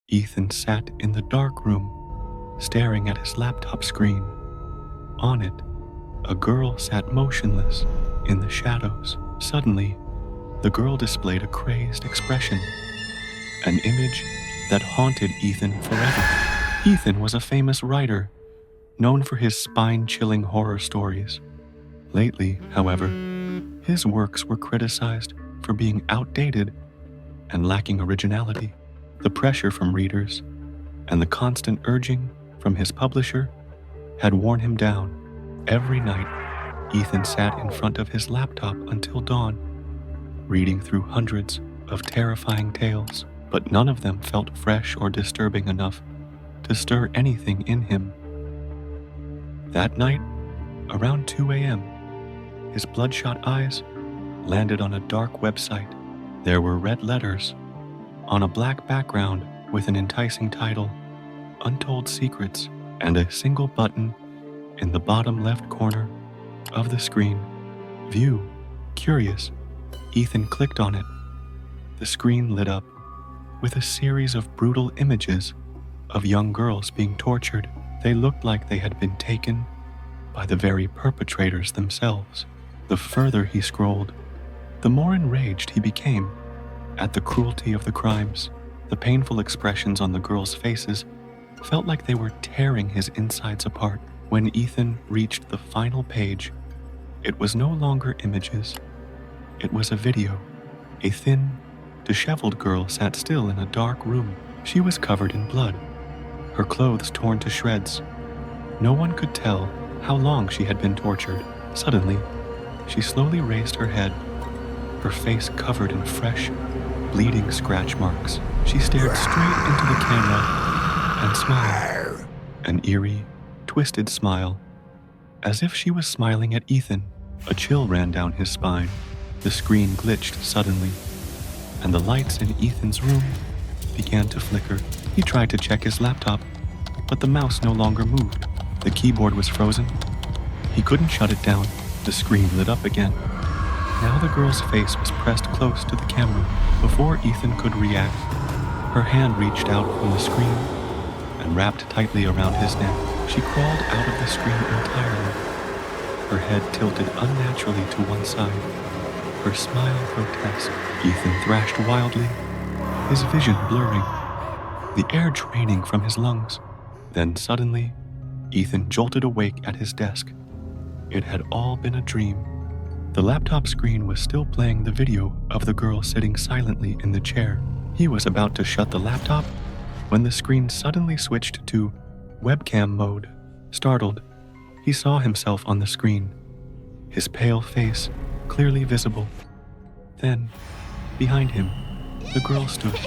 Ethan sat in the dark room, staring at his laptop screen. On it, a girl sat motionless in the shadows. Suddenly, the girl displayed a crazed expression, an image that haunted Ethan forever. Ethan was a famous writer, known for his spine-chilling horror stories. Lately, however, his works were criticized for being outdated and lacking originality. The pressure from readers and the constant urging from his publisher had worn him down. Every night, Ethan sat in front of his laptop until dawn, reading through hundreds of terrifying tales, but none of them felt fresh or disturbing enough to stir anything in him. That night, around 2 a.m., his bloodshot eyes landed on a dark website. There were red letters on a black background with an enticing title, Untold Secrets, and a single button in the bottom left corner of the screen. View. Curious, Ethan clicked on it. The screen lit up with a series of brutal images of young girls being tortured. They looked like they had been taken by the very perpetrators themselves. The further he scrolled, the more enraged he became at the cruelty of the crimes. The painful expressions on the girls' faces felt like they were tearing his insides apart. When Ethan reached the final page, it was no longer images. It was a video. A thin, disheveled girl sat still in a dark room. She was covered in blood, her clothes torn to shreds. No one could tell how long she had been tortured. Suddenly, she slowly raised her head, her face covered in fresh, bleeding scratch marks. She stared straight into the camera and smiled, an eerie, twisted smile, as if she was smiling at Ethan. A chill ran down his spine. The screen glitched suddenly, and the lights in Ethan's room began to flicker. He tried to check his laptop, but the mouse no longer moved. The keyboard was frozen. He couldn't shut it down. The screen lit up again. Now the girl's face was pressed close to the camera. Before Ethan could react, her hand reached out from the screen and wrapped tightly around his neck. She crawled out of the screen entirely, her head tilted unnaturally to one side, her smile grotesque. Ethan thrashed wildly, his vision blurring, the air draining from his lungs. Then suddenly, Ethan jolted awake at his desk. It had all been a dream. The laptop screen was still playing the video of the girl sitting silently in the chair. He was about to shut the laptop when the screen suddenly switched to webcam mode. Startled, he saw himself on the screen, his pale face clearly visible. Then, behind him, the girl stood,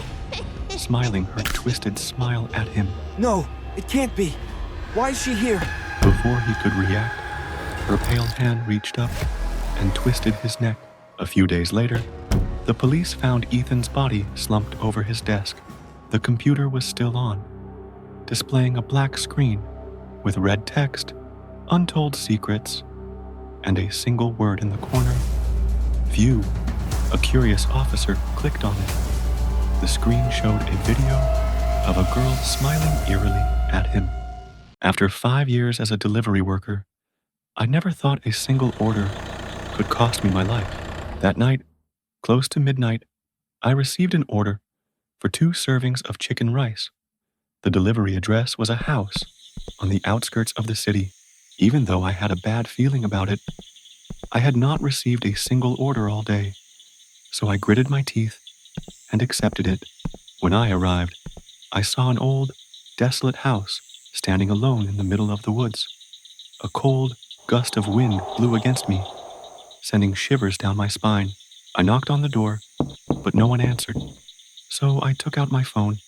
smiling her twisted smile at him. No, it can't be. Why is she here? Before he could react, her pale hand reached up and twisted his neck. A few days later, the police found Ethan's body slumped over his desk. The computer was still on, displaying a black screen with red text, Untold Secrets, and a single word in the corner, View. A curious officer clicked on it. The screen showed a video of a girl smiling eerily at him. After 5 years as a delivery worker, I never thought a single order could cost me my life. That night, close to midnight, I received an order for 2 servings of chicken rice. The delivery address was a house on the outskirts of the city. Even though I had a bad feeling about it, I had not received a single order all day, so I gritted my teeth and accepted it. When I arrived, I saw an old, desolate house standing alone in the middle of the woods. A cold gust of wind blew against me, sending shivers down my spine. I knocked on the door, but no one answered, so I took out my phone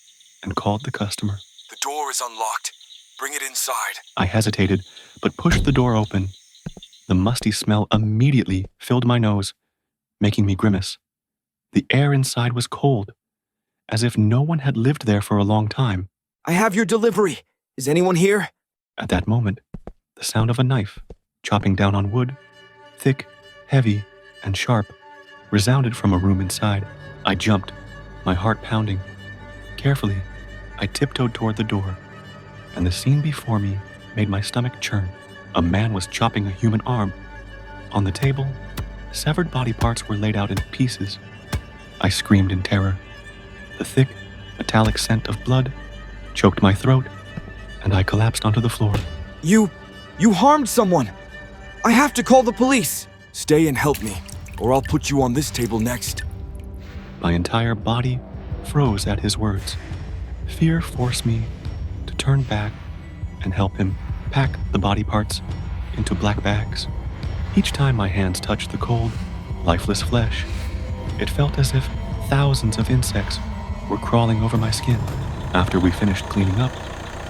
and called the customer. The door is unlocked. Bring it inside. I hesitated, but pushed the door open. The musty smell immediately filled my nose, making me grimace. The air inside was cold, as if no one had lived there for a long time. I have your delivery. Is anyone here? At that moment, the sound of a knife chopping down on wood, thick, heavy, and sharp, resounded from a room inside. I jumped, my heart pounding. Carefully, I tiptoed toward the door, and the scene before me made my stomach churn. A man was chopping a human arm. On the table, severed body parts were laid out in pieces. I screamed in terror. The thick, metallic scent of blood choked my throat, and I collapsed onto the floor. You harmed someone. I have to call the police. Stay and help me, or I'll put you on this table next. My entire body froze at his words. Fear forced me to turn back and help him pack the body parts into black bags. Each time my hands touched the cold, lifeless flesh, it felt as if thousands of insects were crawling over my skin. After we finished cleaning up,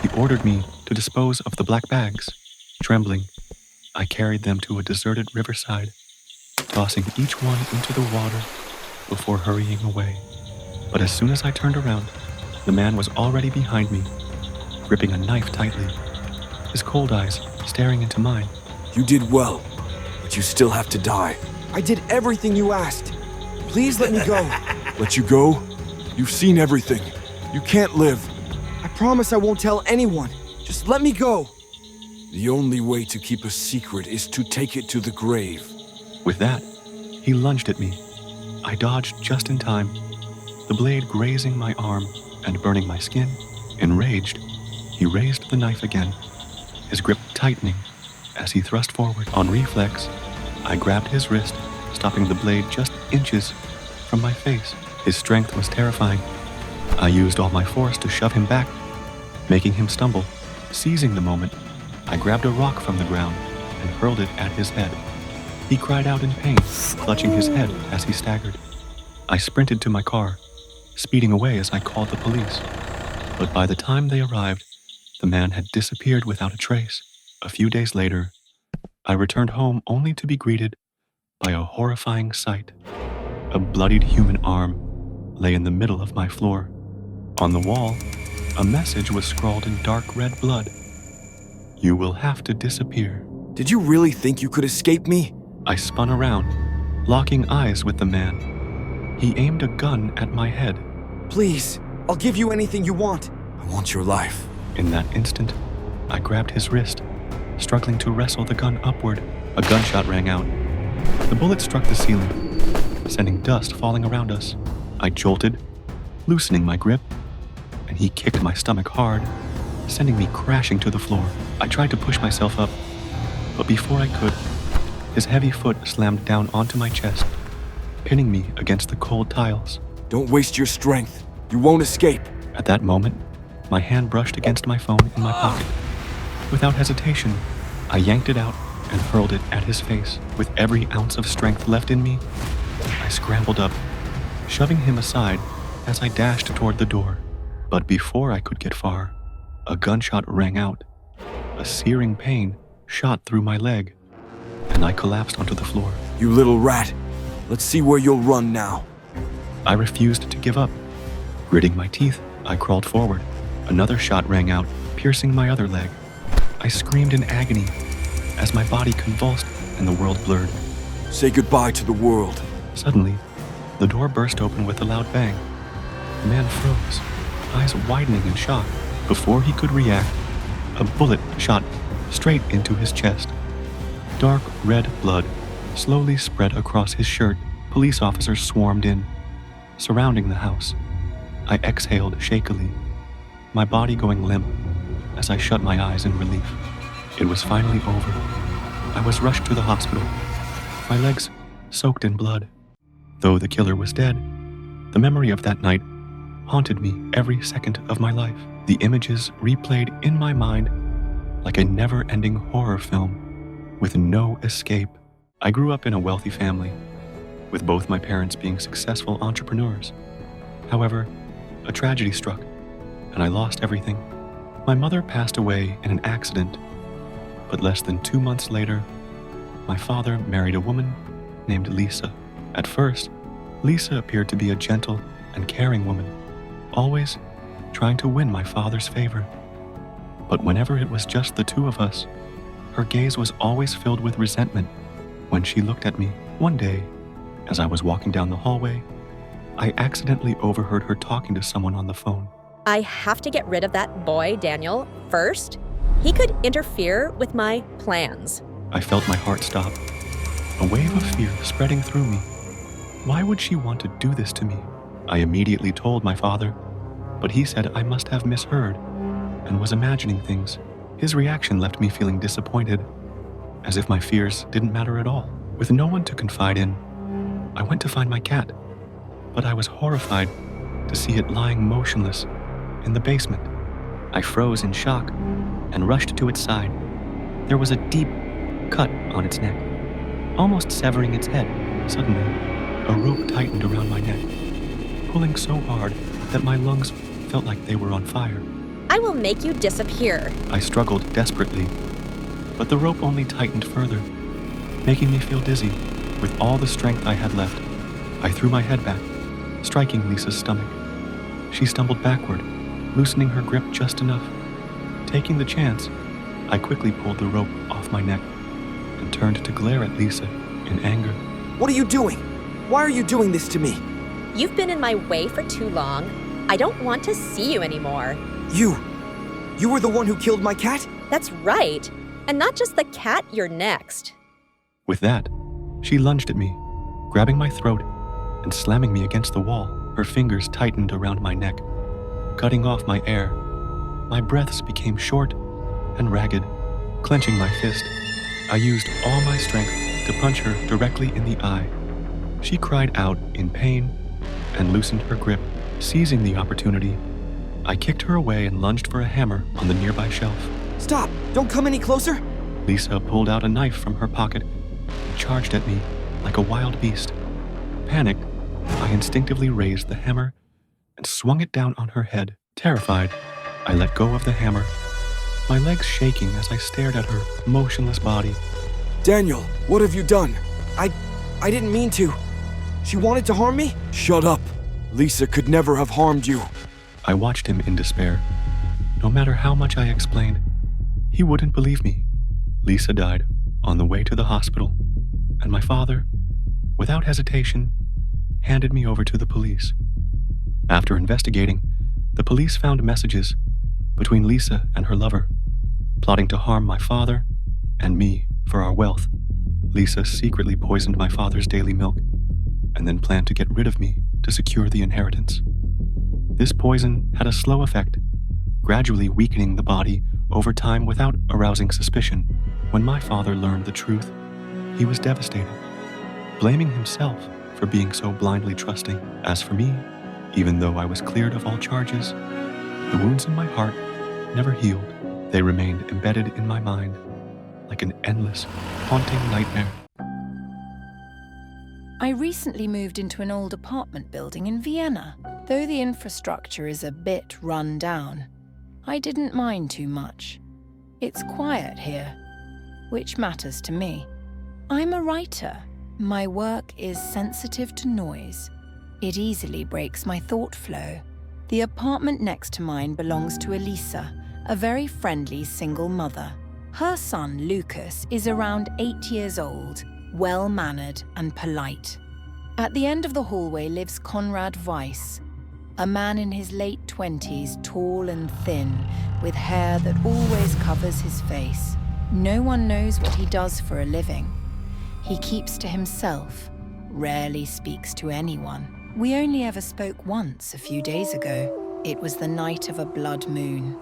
he ordered me to dispose of the black bags. Trembling, I carried them to a deserted riverside, tossing each one into the water before hurrying away. But as soon as I turned around, the man was already behind me, gripping a knife tightly, his cold eyes staring into mine. You did well, but you still have to die. I did everything you asked. Please let me go. Let you go? You've seen everything. You can't live. I promise I won't tell anyone. Just let me go. The only way to keep a secret is to take it to the grave. With that, he lunged at me. I dodged just in time, the blade grazing my arm and burning my skin. Enraged, he raised the knife again, his grip tightening as he thrust forward. On reflex, I grabbed his wrist, stopping the blade just inches from my face. His strength was terrifying. I used all my force to shove him back, making him stumble. Seizing the moment, I grabbed a rock from the ground and hurled it at his head. He cried out in pain, clutching his head as he staggered. I sprinted to my car, speeding away as I called the police. But by the time they arrived, the man had disappeared without a trace. A few days later, I returned home only to be greeted by a horrifying sight. A bloodied human arm lay in the middle of my floor. On the wall, a message was scrawled in dark red blood. You will have to disappear. Did you really think you could escape me? I spun around, locking eyes with the man. He aimed a gun at my head. Please, I'll give you anything you want. I want your life. In that instant, I grabbed his wrist, struggling to wrestle the gun upward. A gunshot rang out. The bullet struck the ceiling, sending dust falling around us. I jolted, loosening my grip, and he kicked my stomach hard, sending me crashing to the floor. I tried to push myself up, but before I could, his heavy foot slammed down onto my chest, pinning me against the cold tiles. Don't waste your strength. You won't escape. At that moment, my hand brushed against my phone in my pocket. Without hesitation, I yanked it out and hurled it at his face. With every ounce of strength left in me, I scrambled up, shoving him aside as I dashed toward the door. But before I could get far, a gunshot rang out. A searing pain shot through my leg, and I collapsed onto the floor. You little rat. Let's see where you'll run now. I refused to give up. Gritting my teeth, I crawled forward. Another shot rang out, piercing my other leg. I screamed in agony as my body convulsed and the world blurred. Say goodbye to the world. Suddenly, the door burst open with a loud bang. The man froze, eyes widening in shock. Before he could react, a bullet shot straight into his chest. Dark red blood slowly spread across his shirt. Police officers swarmed in, surrounding the house. I exhaled shakily, my body going limp as I shut my eyes in relief. It was finally over. I was rushed to the hospital, my legs soaked in blood. Though the killer was dead, the memory of that night haunted me every second of my life. The images replayed in my mind like a never-ending horror film with no escape. I grew up in a wealthy family, with both my parents being successful entrepreneurs. However, a tragedy struck, and I lost everything. My mother passed away in an accident, but less than 2 months later, my father married a woman named Lisa. At first, Lisa appeared to be a gentle and caring woman, always trying to win my father's favor. But whenever it was just the two of us, her gaze was always filled with resentment when she looked at me. One day, as I was walking down the hallway, I accidentally overheard her talking to someone on the phone. I have to get rid of that boy, Daniel, first. He could interfere with my plans. I felt my heart stop, a wave of fear spreading through me. Why would she want to do this to me? I immediately told my father, but he said I must have misheard and was imagining things. His reaction left me feeling disappointed, as if my fears didn't matter at all. With no one to confide in, I went to find my cat, but I was horrified to see it lying motionless in the basement. I froze in shock and rushed to its side. There was a deep cut on its neck, almost severing its head. Suddenly, a rope tightened around my neck, pulling so hard that my lungs felt like they were on fire. I will make you disappear. I struggled desperately, but the rope only tightened further, making me feel dizzy. With all the strength I had left, I threw my head back, striking Lisa's stomach. She stumbled backward, loosening her grip just enough. Taking the chance, I quickly pulled the rope off my neck and turned to glare at Lisa in anger. What are you doing? Why are you doing this to me? You've been in my way for too long. I don't want to see you anymore. You were the one who killed my cat? That's right. And not just the cat, you're next. With that, she lunged at me, grabbing my throat and slamming me against the wall. Her fingers tightened around my neck, cutting off my air. My breaths became short and ragged. Clenching my fist, I used all my strength to punch her directly in the eye. She cried out in pain and loosened her grip. Seizing the opportunity, I kicked her away and lunged for a hammer on the nearby shelf. Stop! Don't come any closer! Lisa pulled out a knife from her pocket and charged at me like a wild beast. Panicked, I instinctively raised the hammer and swung it down on her head. Terrified, I let go of the hammer, my legs shaking as I stared at her motionless body. Daniel, what have you done? I didn't mean to. She wanted to harm me? Shut up. Lisa could never have harmed you. I watched him in despair. No matter how much I explained, he wouldn't believe me. Lisa died on the way to the hospital, and my father, without hesitation, handed me over to the police. After investigating, the police found messages between Lisa and her lover, plotting to harm my father and me for our wealth. Lisa secretly poisoned my father's daily milk and then planned to get rid of me to secure the inheritance. This poison had a slow effect, gradually weakening the body over time without arousing suspicion. When my father learned the truth, he was devastated, blaming himself for being so blindly trusting. As for me, even though I was cleared of all charges, the wounds in my heart never healed. They remained embedded in my mind like an endless, haunting nightmare. I recently moved into an old apartment building in Vienna. Though the infrastructure is a bit run down, I didn't mind too much. It's quiet here, which matters to me. I'm a writer. My work is sensitive to noise. It easily breaks my thought flow. The apartment next to mine belongs to Elisa, a very friendly single mother. Her son, Lucas, is around 8 years old, well-mannered and polite. At the end of the hallway lives Konrad Weiss, a man in his late 20s, tall and thin, with hair that always covers his face. No one knows what he does for a living. He keeps to himself, rarely speaks to anyone. We only ever spoke once a few days ago. It was the night of a blood moon.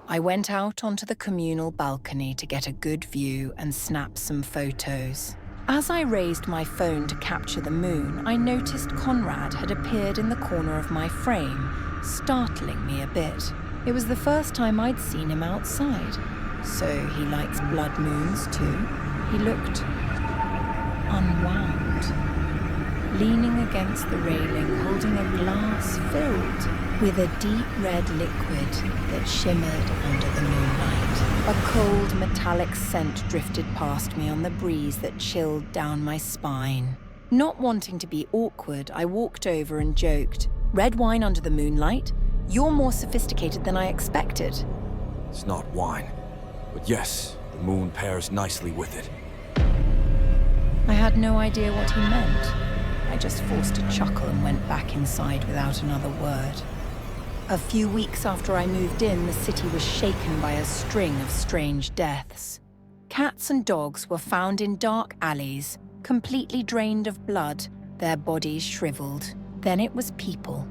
I went out onto the communal balcony to get a good view and snap some photos. As I raised my phone to capture the moon, I noticed Konrad had appeared in the corner of my frame, startling me a bit. It was the first time I'd seen him outside. So he likes blood moons too. He looked unwound, leaning against the railing, holding a glass filled with a deep red liquid that shimmered under the moonlight. A cold, metallic scent drifted past me on the breeze that chilled down my spine. Not wanting to be awkward, I walked over and joked, "Red wine under the moonlight? You're more sophisticated than I expected." It's not wine, but yes, the moon pairs nicely with it. I had no idea what he meant. I just forced a chuckle and went back inside without another word. A few weeks after I moved in, the city was shaken by a string of strange deaths. Cats and dogs were found in dark alleys, completely drained of blood, their bodies shriveled. Then it was people.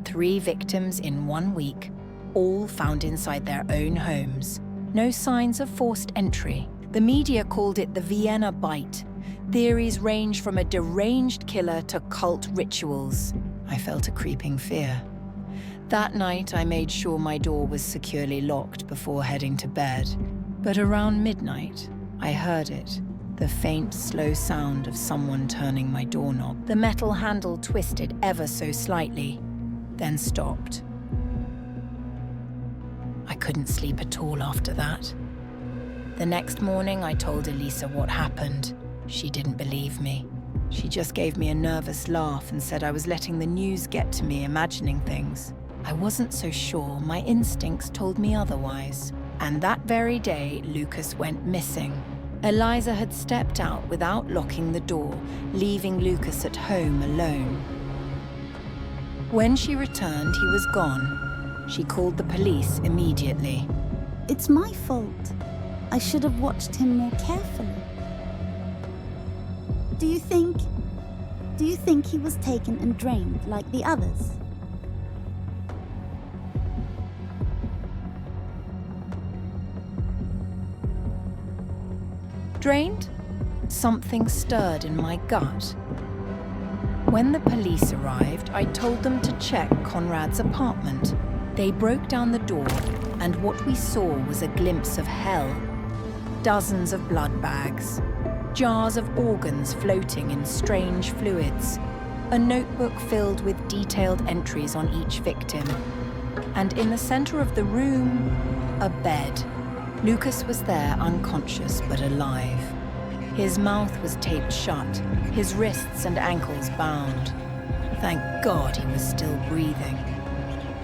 3 victims in 1 week, all found inside their own homes. No signs of forced entry. The media called it the Vienna Bite. Theories range from a deranged killer to cult rituals. I felt a creeping fear. That night, I made sure my door was securely locked before heading to bed. But around midnight, I heard it. The faint, slow sound of someone turning my doorknob. The metal handle twisted ever so slightly, then stopped. I couldn't sleep at all after that. The next morning, I told Elisa what happened. She didn't believe me. She just gave me a nervous laugh and said I was letting the news get to me, imagining things. I wasn't so sure. My instincts told me otherwise. And that very day, Lucas went missing. Eliza had stepped out without locking the door, leaving Lucas at home alone. When she returned, he was gone. She called the police immediately. It's my fault. I should have watched him more carefully. Do you think he was taken and drained like the others? Drained? Something stirred in my gut. When the police arrived, I told them to check Conrad's apartment. They broke down the door, and what we saw was a glimpse of hell. Dozens of blood bags, jars of organs floating in strange fluids, a notebook filled with detailed entries on each victim, and in the center of the room, a bed. Lucas was there, unconscious but alive. His mouth was taped shut, his wrists and ankles bound. Thank God he was still breathing.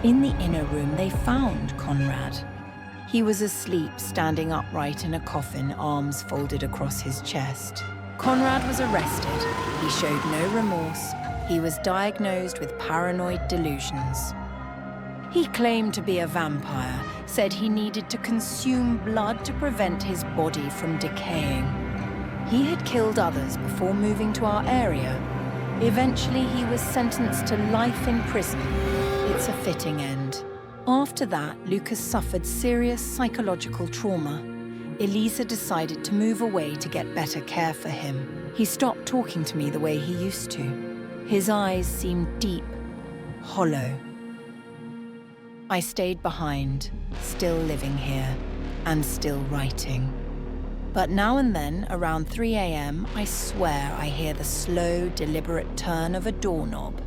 In the inner room, they found Conrad. He was asleep, standing upright in a coffin, arms folded across his chest. Conrad was arrested. He showed no remorse. He was diagnosed with paranoid delusions. He claimed to be a vampire, said he needed to consume blood to prevent his body from decaying. He had killed others before moving to our area. Eventually, he was sentenced to life in prison. It's a fitting end. After that, Lucas suffered serious psychological trauma. Elisa decided to move away to get better care for him. He stopped talking to me the way he used to. His eyes seemed deep, hollow. I stayed behind, still living here, and still writing. But now and then, around 3 a.m., I swear I hear the slow, deliberate turn of a doorknob.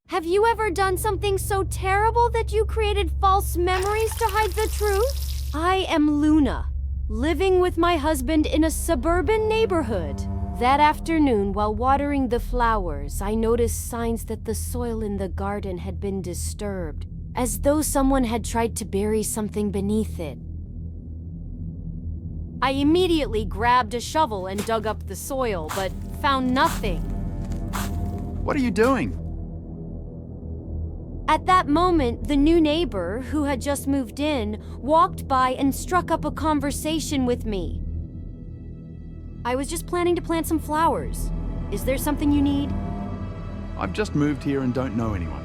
Have you ever done something so terrible that you created false memories to hide the truth? I am Luna, living with my husband in a suburban neighborhood. That afternoon, while watering the flowers, I noticed signs that the soil in the garden had been disturbed, as though someone had tried to bury something beneath it. I immediately grabbed a shovel and dug up the soil, but found nothing. What are you doing? At that moment, the new neighbor, who had just moved in, walked by and struck up a conversation with me. I was just planning to plant some flowers. Is there something you need? I've just moved here and don't know anyone.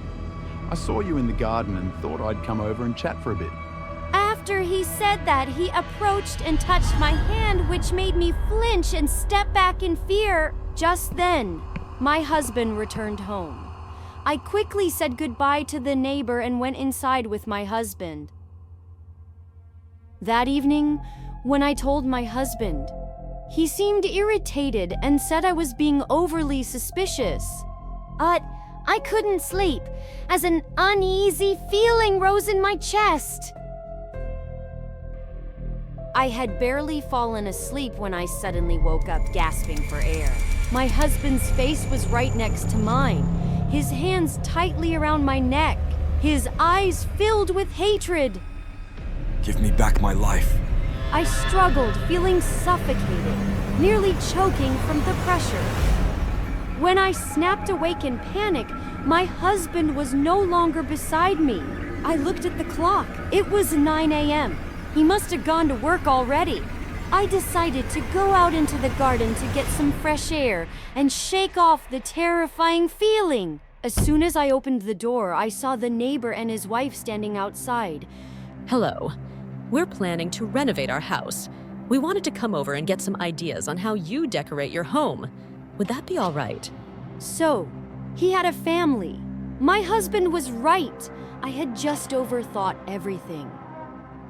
I saw you in the garden and thought I'd come over and chat for a bit. After he said that, he approached and touched my hand, which made me flinch and step back in fear. Just then, my husband returned home. I quickly said goodbye to the neighbor and went inside with my husband. That evening, when I told my husband, he seemed irritated and said I was being overly suspicious. But I couldn't sleep, as an uneasy feeling rose in my chest. I had barely fallen asleep when I suddenly woke up gasping for air. My husband's face was right next to mine, his hands tightly around my neck, his eyes filled with hatred. Give me back my life. I struggled, feeling suffocated, nearly choking from the pressure. When I snapped awake in panic, my husband was no longer beside me. I looked at the clock. It was 9 a.m. He must have gone to work already. I decided to go out into the garden to get some fresh air and shake off the terrifying feeling. As soon as I opened the door, I saw the neighbor and his wife standing outside. Hello. We're planning to renovate our house. We wanted to come over and get some ideas on how you decorate your home. Would that be all right? So, he had a family. My husband was right. I had just overthought everything.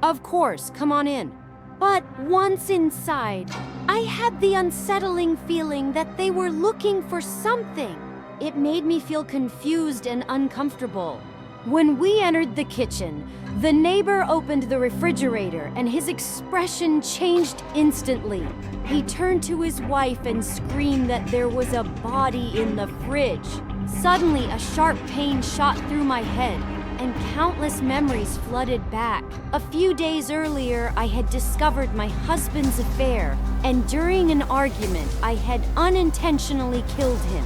Of course, come on in. But once inside, I had the unsettling feeling that they were looking for something. It made me feel confused and uncomfortable. When we entered the kitchen, the neighbor opened the refrigerator and his expression changed instantly. He turned to his wife and screamed that there was a body in the fridge. Suddenly, a sharp pain shot through my head, and countless memories flooded back. A few days earlier, I had discovered my husband's affair, and during an argument, I had unintentionally killed him.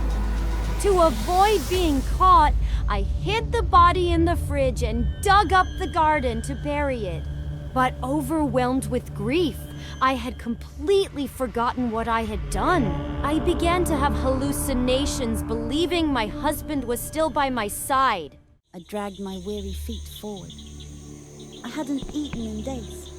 To avoid being caught, I hid the body in the fridge and dug up the garden to bury it. But overwhelmed with grief, I had completely forgotten what I had done. I began to have hallucinations, believing my husband was still by my side. I dragged my weary feet forward. I hadn't eaten in days.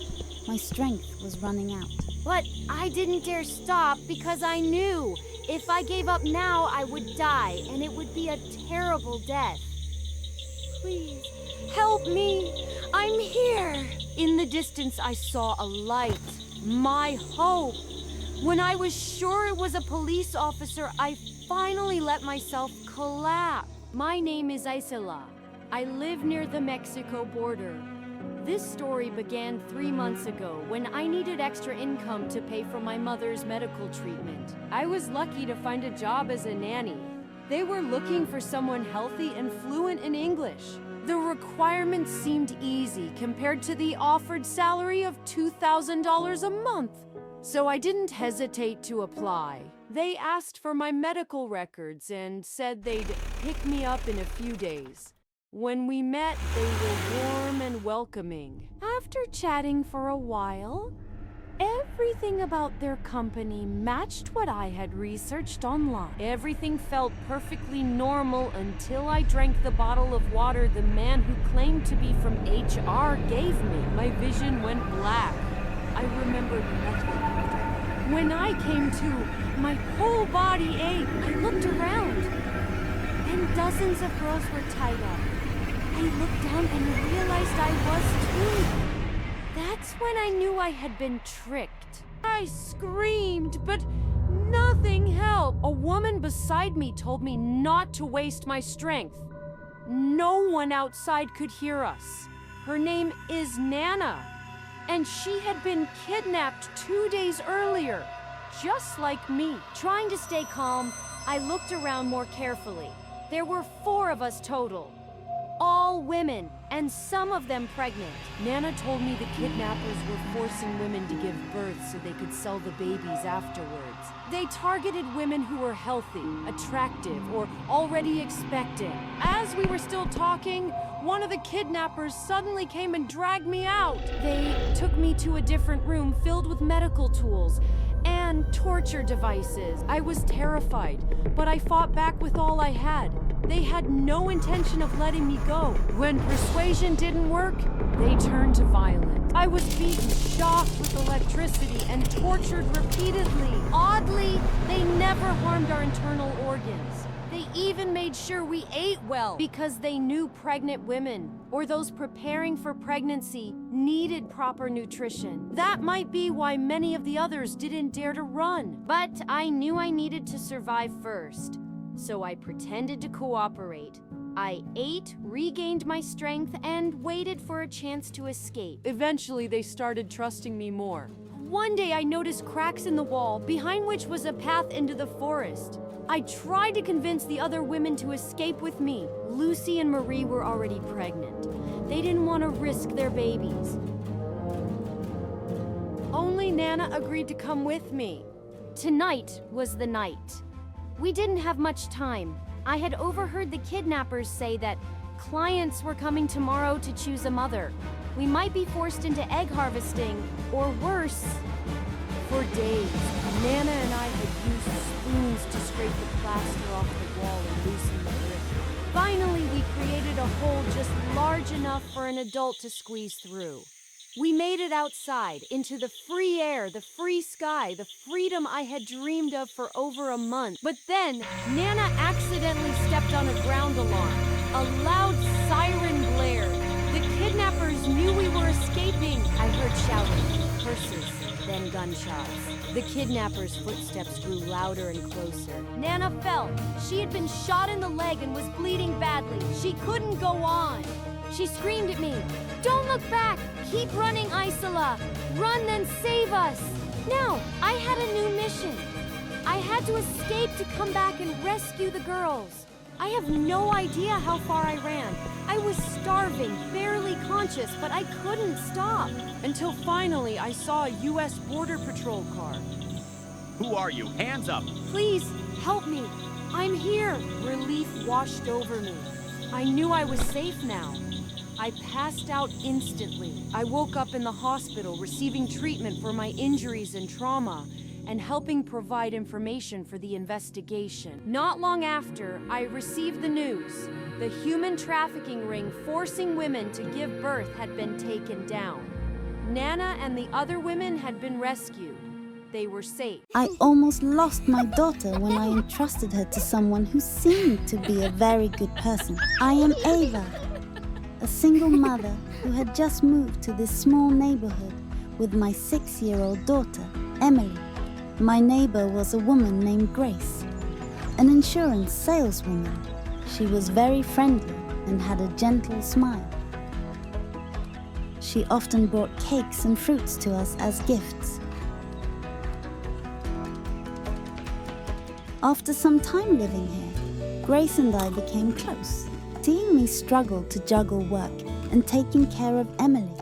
My strength was running out. But I didn't dare stop because I knew if I gave up now, I would die, and it would be a terrible death. Please, help me. I'm here. In the distance, I saw a light. My hope. When I was sure it was a police officer, I finally let myself collapse. My name is Isela. I live near the Mexico border. This story began 3 months ago when I needed extra income to pay for my mother's medical treatment. I was lucky to find a job as a nanny. They were looking for someone healthy and fluent in English. The requirements seemed easy compared to the offered salary of $2,000 a month. So I didn't hesitate to apply. They asked for my medical records and said they'd pick me up in a few days. When we met, they were warm and welcoming. After chatting for a while, everything about their company matched what I had researched online. Everything felt perfectly normal until I drank the bottle of water the man who claimed to be from HR gave me. My vision went black. I remembered nothing. When I came to, my whole body ached. I looked around, and dozens of girls were tied up. I looked down and realized I was too. That's when I knew I had been tricked. I screamed, but nothing helped. A woman beside me told me not to waste my strength. No one outside could hear us. Her name is Nana, and she had been kidnapped 2 days earlier, just like me. Trying to stay calm, I looked around more carefully. There were 4 of us total. All women, and some of them pregnant. Nana told me the kidnappers were forcing women to give birth so they could sell the babies afterwards. They targeted women who were healthy, attractive, or already expecting. As we were still talking, one of the kidnappers suddenly came and dragged me out. They took me to a different room filled with medical tools and torture devices. I was terrified, but I fought back with all I had. They had no intention of letting me go. When persuasion didn't work, they turned to violence. I was beaten, shocked with electricity, and tortured repeatedly. Oddly, they never harmed our internal organs. They even made sure we ate well because they knew pregnant women or those preparing for pregnancy needed proper nutrition. That might be why many of the others didn't dare to run. But I knew I needed to survive first, so I pretended to cooperate. I ate, regained my strength, and waited for a chance to escape. Eventually, they started trusting me more. One day, I noticed cracks in the wall, behind which was a path into the forest. I tried to convince the other women to escape with me. Lucy and Marie were already pregnant. They didn't want to risk their babies. Only Nana agreed to come with me. Tonight was the night. We didn't have much time. I had overheard the kidnappers say that Clients were coming tomorrow to choose a mother. We might be forced into egg harvesting, or worse. For days, Nana and I had used spoons to scrape the plaster off the wall and loosen the grip. Finally, we created a hole just large enough for an adult to squeeze through. We made it outside, into the free air, the free sky, the freedom I had dreamed of for over a month. But then, Nana accidentally stepped on a ground alarm. A loud siren blared. The kidnappers knew we were escaping. I heard shouting, curses, then gunshots. The kidnappers' footsteps grew louder and closer. Nana fell. She had been shot in the leg and was bleeding badly. She couldn't go on. She screamed at me, "Don't look back! Keep running, Isola! Run, then save us!" Now, I had a new mission. I had to escape to come back and rescue the girls. I have no idea how far I ran. I was starving, barely conscious, but I couldn't stop. Until finally I saw a U.S. Border Patrol car. Who are you? Hands up! Please, help me. I'm here. Relief washed over me. I knew I was safe now. I passed out instantly. I woke up in the hospital receiving treatment for my injuries and trauma and helping provide information for the investigation. Not long after, I received the news. The human trafficking ring forcing women to give birth had been taken down. Nana and the other women had been rescued. They were safe. I almost lost my daughter when I entrusted her to someone who seemed to be a very good person. I am Ava, a single mother who had just moved to this small neighborhood with my 6-year-old daughter, Emily. My neighbor was a woman named Grace, an insurance saleswoman. She was very friendly and had a gentle smile. She often brought cakes and fruits to us as gifts. After some time living here, Grace and I became close. Seeing me struggle to juggle work and taking care of Emily,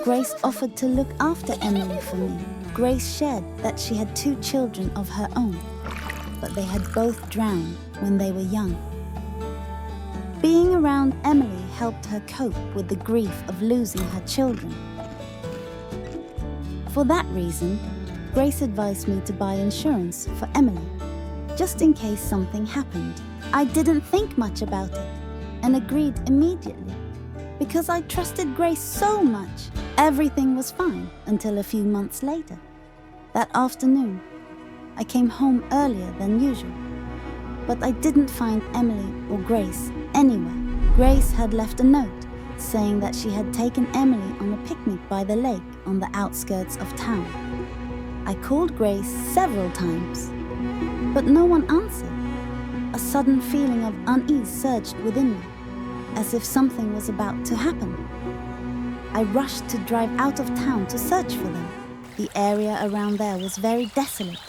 Grace offered to look after Emily for me. Grace shared that she had 2 children of her own, but they had both drowned when they were young. Being around Emily helped her cope with the grief of losing her children. For that reason, Grace advised me to buy insurance for Emily, just in case something happened. I didn't think much about it and agreed immediately because I trusted Grace so much. Everything was fine until a few months later. That afternoon, I came home earlier than usual, but I didn't find Emily or Grace anywhere. Grace had left a note saying that she had taken Emily on a picnic by the lake on the outskirts of town. I called Grace several times, but no one answered. A sudden feeling of unease surged within me, as if something was about to happen. I rushed to drive out of town to search for them. The area around there was very desolate,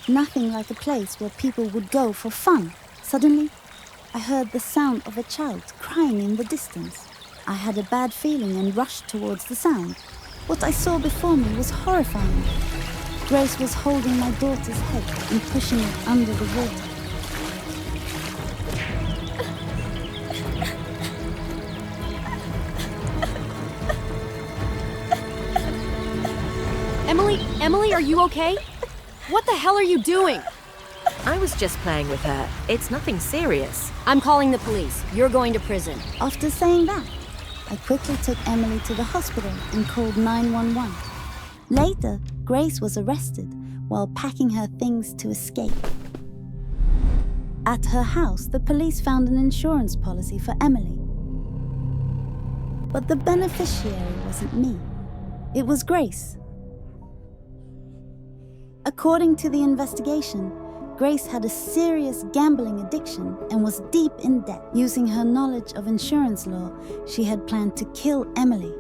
nothing like a place where people would go for fun. Suddenly, I heard the sound of a child crying in the distance. I had a bad feeling and rushed towards the sound. What I saw before me was horrifying. Grace was holding my daughter's head and pushing it under the water. Emily, are you okay? What the hell are you doing? I was just playing with her. It's nothing serious. I'm calling the police. You're going to prison. After saying that, I quickly took Emily to the hospital and called 911. Later, Grace was arrested while packing her things to escape. At her house, the police found an insurance policy for Emily. But the beneficiary wasn't me. It was Grace. According to the investigation, Grace had a serious gambling addiction and was deep in debt. Using her knowledge of insurance law, she had planned to kill Emily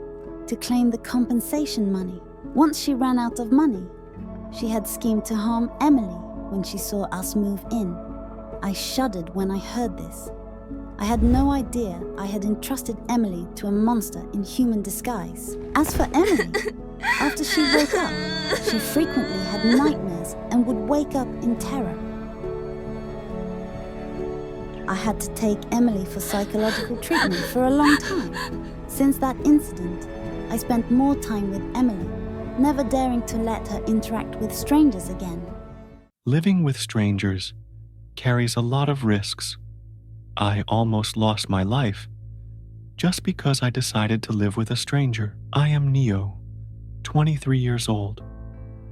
to claim the compensation money. Once she ran out of money, she had schemed to harm Emily when she saw us move in. I shuddered when I heard this. I had no idea I had entrusted Emily to a monster in human disguise. As for Emily, after she woke up, she frequently had nightmares and would wake up in terror. I had to take Emily for psychological treatment for a long time. Since that incident, I spent more time with Emily, never daring to let her interact with strangers again. Living with strangers carries a lot of risks. I almost lost my life just because I decided to live with a stranger. I am Neo, 23 years old,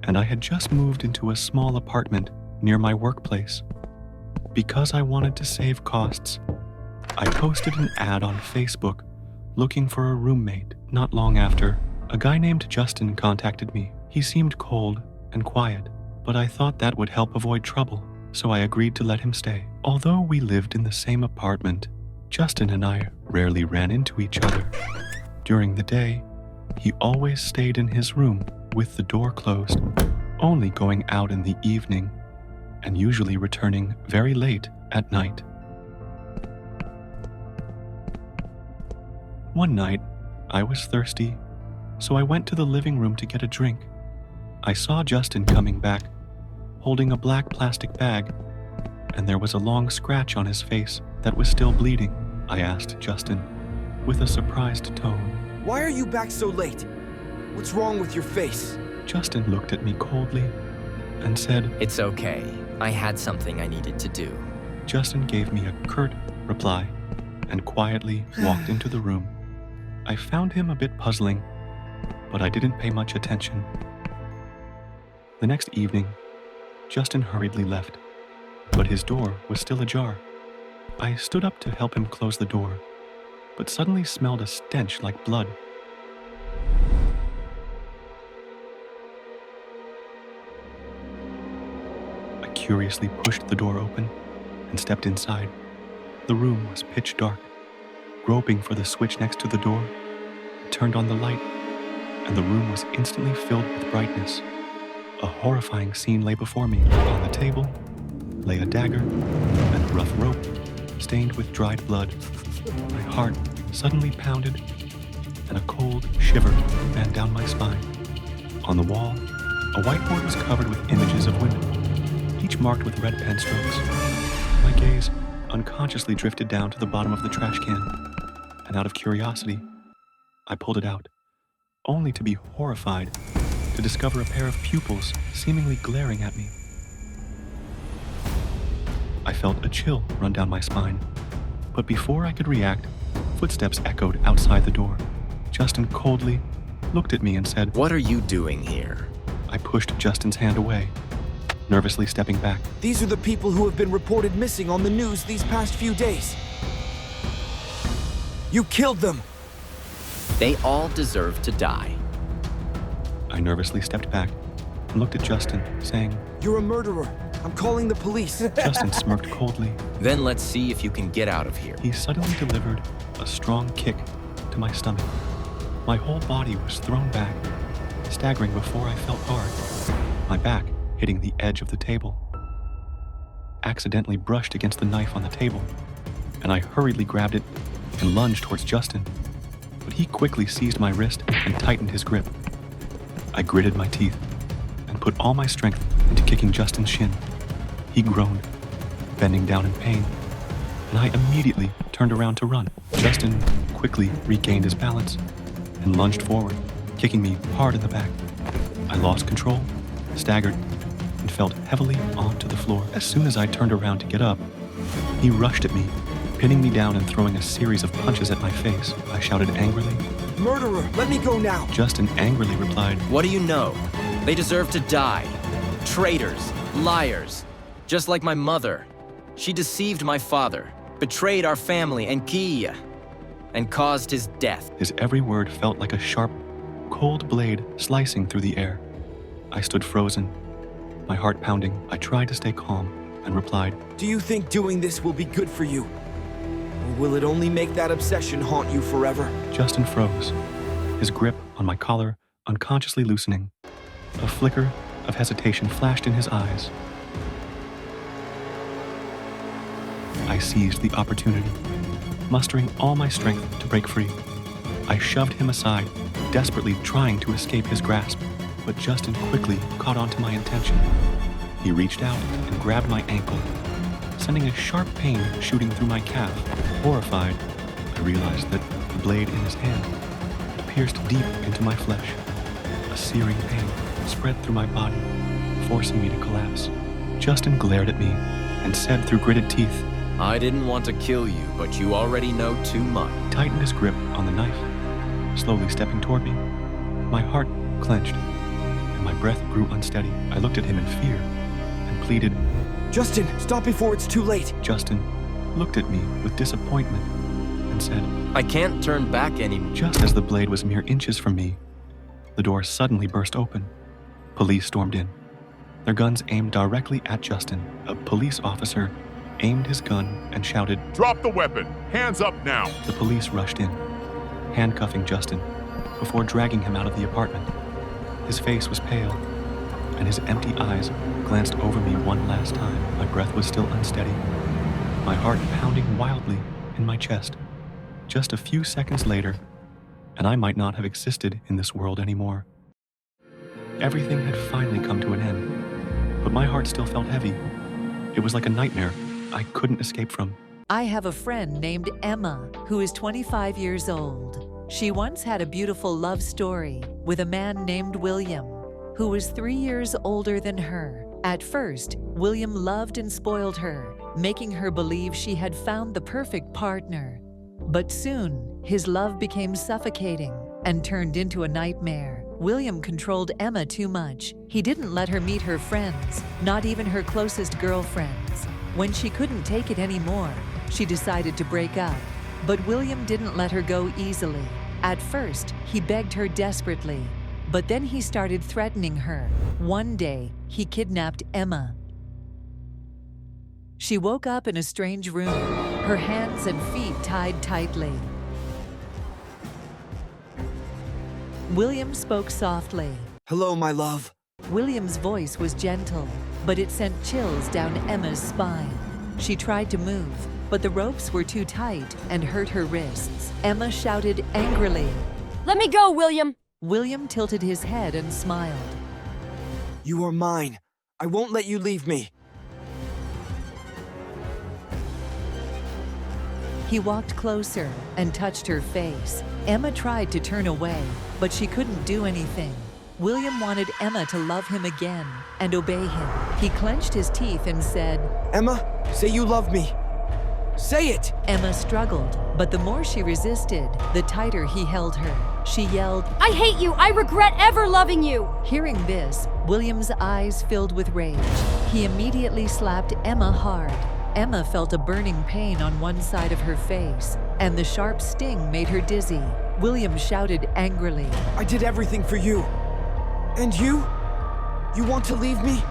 and I had just moved into a small apartment near my workplace. Because I wanted to save costs, I posted an ad on Facebook looking for a roommate. Not long after, a guy named Justin contacted me. He seemed cold and quiet, but I thought that would help avoid trouble, so I agreed to let him stay. Although we lived in the same apartment, Justin and I rarely ran into each other. During the day, he always stayed in his room with the door closed, only going out in the evening and usually returning very late at night. One night, I was thirsty, so I went to the living room to get a drink. I saw Justin coming back, holding a black plastic bag, and there was a long scratch on his face that was still bleeding. I asked Justin with a surprised tone. Why are you back so late? What's wrong with your face? Justin looked at me coldly and said, "It's okay. I had something I needed to do." Justin gave me a curt reply and quietly walked into the room. I found him a bit puzzling, but I didn't pay much attention. The next evening, Justin hurriedly left, but his door was still ajar. I stood up to help him close the door, but suddenly smelled a stench like blood. I curiously pushed the door open and stepped inside. The room was pitch dark. Groping for the switch next to the door, I turned on the light, and the room was instantly filled with brightness. A horrifying scene lay before me. On the table lay a dagger and a rough rope stained with dried blood. My heart suddenly pounded, and a cold shiver ran down my spine. On the wall, a whiteboard was covered with images of women, each marked with red pen strokes. My gaze unconsciously drifted down to the bottom of the trash can, and out of curiosity, I pulled it out, only to be horrified to discover a pair of pupils seemingly glaring at me. I felt a chill run down my spine, but before I could react, footsteps echoed outside the door. Justin coldly looked at me and said, "What are you doing here?" I pushed Justin's hand away, nervously stepping back. These are the people who have been reported missing on the news these past few days. You killed them! They all deserve to die. I nervously stepped back and looked at Justin, saying, You're a murderer. I'm calling the police. Justin smirked coldly. Then let's see if you can get out of here. He suddenly delivered a strong kick to my stomach. My whole body was thrown back, staggering before I felt hard. My back, hitting the edge of the table, accidentally brushed against the knife on the table, and I hurriedly grabbed it and lunged towards Justin. But he quickly seized my wrist and tightened his grip. I gritted my teeth and put all my strength into kicking Justin's shin. He groaned, bending down in pain, and I immediately turned around to run. Justin quickly regained his balance and lunged forward, kicking me hard in the back. I lost control, staggered, and fell heavily onto the floor. As soon as I turned around to get up, he rushed at me, pinning me down and throwing a series of punches at my face. I shouted angrily, Murderer, let me go now! Justin angrily replied, What do you know? They deserve to die. Traitors, liars. Just like my mother. She deceived my father, betrayed our family and Kia, and caused his death. His every word felt like a sharp, cold blade slicing through the air. I stood frozen, my heart pounding. I tried to stay calm and replied, Do you think doing this will be good for you? Or will it only make that obsession haunt you forever? Justin froze, his grip on my collar unconsciously loosening. A flicker of hesitation flashed in his eyes. I seized the opportunity, mustering all my strength to break free. I shoved him aside, desperately trying to escape his grasp, but Justin quickly caught on to my intention. He reached out and grabbed my ankle, sending a sharp pain shooting through my calf. Horrified, I realized that the blade in his hand had pierced deep into my flesh. A searing pain spread through my body, forcing me to collapse. Justin glared at me and said through gritted teeth, I didn't want to kill you, but you already know too much. He tightened his grip on the knife, slowly stepping toward me. My heart clenched, and my breath grew unsteady. I looked at him in fear and pleaded, Justin, stop before it's too late. Justin looked at me with disappointment and said, I can't turn back anymore. Just as the blade was mere inches from me, the door suddenly burst open. Police stormed in, their guns aimed directly at Justin. A police officer aimed his gun and shouted, Drop the weapon! Hands up now! The police rushed in, handcuffing Justin before dragging him out of the apartment. His face was pale, and his empty eyes glanced over me one last time. My breath was still unsteady, my heart pounding wildly in my chest. Just a few seconds later, and I might not have existed in this world anymore. Everything had finally come to an end, but my heart still felt heavy. It was like a nightmare I couldn't escape from. I have a friend named Emma who is 25 years old. She once had a beautiful love story with a man named William, who was 3 years older than her. At first, William loved and spoiled her, making her believe she had found the perfect partner. But soon, his love became suffocating and turned into a nightmare. William controlled Emma too much. He didn't let her meet her friends, not even her closest girlfriends. When she couldn't take it anymore, she decided to break up. But William didn't let her go easily. At first, he begged her desperately, but then he started threatening her. One day, he kidnapped Emma. She woke up in a strange room, her hands and feet tied tightly. William spoke softly. Hello, my love. William's voice was gentle, but it sent chills down Emma's spine. She tried to move, but the ropes were too tight and hurt her wrists. Emma shouted angrily. Let me go, William! William tilted his head and smiled. You are mine. I won't let you leave me. He walked closer and touched her face. Emma tried to turn away, but she couldn't do anything. William wanted Emma to love him again and obey him. He clenched his teeth and said, Emma, say you love me. Say it! Emma struggled, but the more she resisted, the tighter he held her. She yelled, I hate you! I regret ever loving you! Hearing this, William's eyes filled with rage. He immediately slapped Emma hard. Emma felt a burning pain on one side of her face, and the sharp sting made her dizzy. William shouted angrily, I did everything for you. And you? You want to leave me?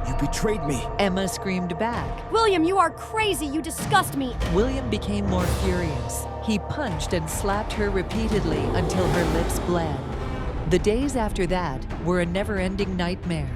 You betrayed me. Emma screamed back. William, you are crazy! You disgust me! William became more furious. He punched and slapped her repeatedly until her lips bled. The days after that were a never-ending nightmare.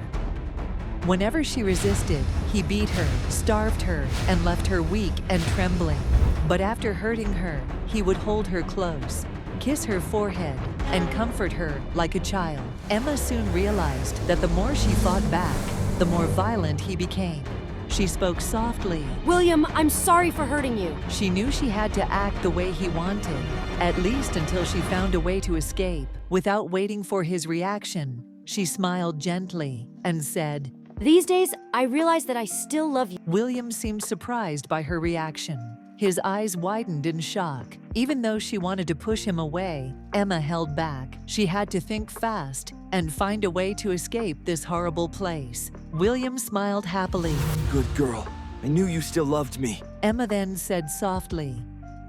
Whenever she resisted, he beat her, starved her, and left her weak and trembling. But after hurting her, he would hold her close, kiss her forehead, and comfort her like a child. Emma soon realized that the more she fought back, the more violent he became. She spoke softly. William, I'm sorry for hurting you. She knew she had to act the way he wanted, at least until she found a way to escape. Without waiting for his reaction, she smiled gently and said, These days, I realize that I still love you. William seemed surprised by her reaction. His eyes widened in shock. Even though she wanted to push him away, Emma held back. She had to think fast and find a way to escape this horrible place. William smiled happily. Good girl. I knew you still loved me. Emma then said softly,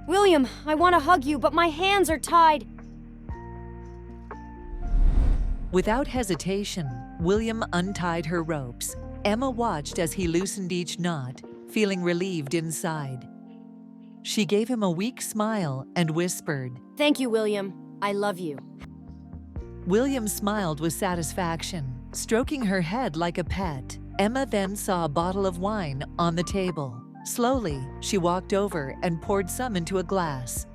William, I want to hug you, but my hands are tied. Without hesitation, William untied her ropes. Emma watched as he loosened each knot, feeling relieved inside. She gave him a weak smile and whispered, Thank you, William. I love you. William smiled with satisfaction, stroking her head like a pet. Emma then saw a bottle of wine on the table. Slowly, she walked over and poured some into a glass.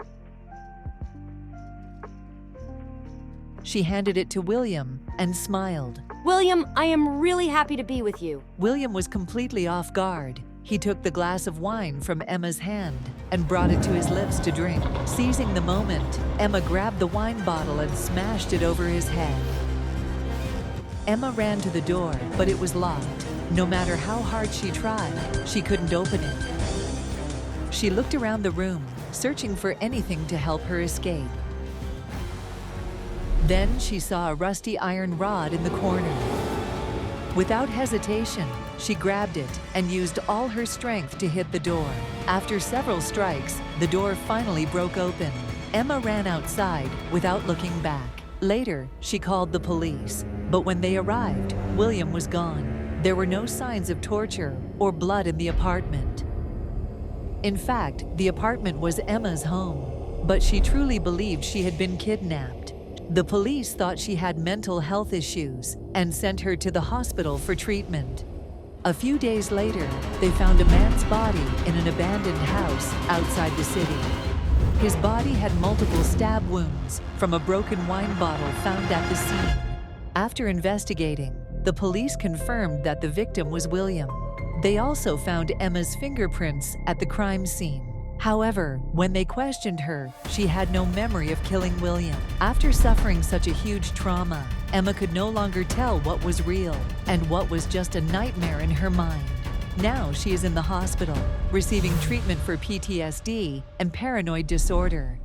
She handed it to William and smiled. William, I am really happy to be with you. William was completely off guard. he took the glass of wine from Emma's hand and brought it to his lips to drink. Seizing the moment, Emma grabbed the wine bottle and smashed it over his head. Emma ran to the door, but it was locked. No matter how hard she tried, she couldn't open it. She looked around the room, searching for anything to help her escape. Then she saw a rusty iron rod in the corner. Without hesitation, she grabbed it and used all her strength to hit the door. After several strikes, the door finally broke open. Emma ran outside without looking back. Later, she called the police, but when they arrived, William was gone. There were no signs of torture or blood in the apartment. In fact, the apartment was Emma's home, but she truly believed she had been kidnapped. The police thought she had mental health issues and sent her to the hospital for treatment. A few days later, they found a man's body in an abandoned house outside the city. His body had multiple stab wounds from a broken wine bottle found at the scene. After investigating, the police confirmed that the victim was William. They also found Emma's fingerprints at the crime scene. However, when they questioned her, she had no memory of killing William. After suffering such a huge trauma, Emma could no longer tell what was real and what was just a nightmare in her mind. Now she is in the hospital, receiving treatment for PTSD and paranoid disorder.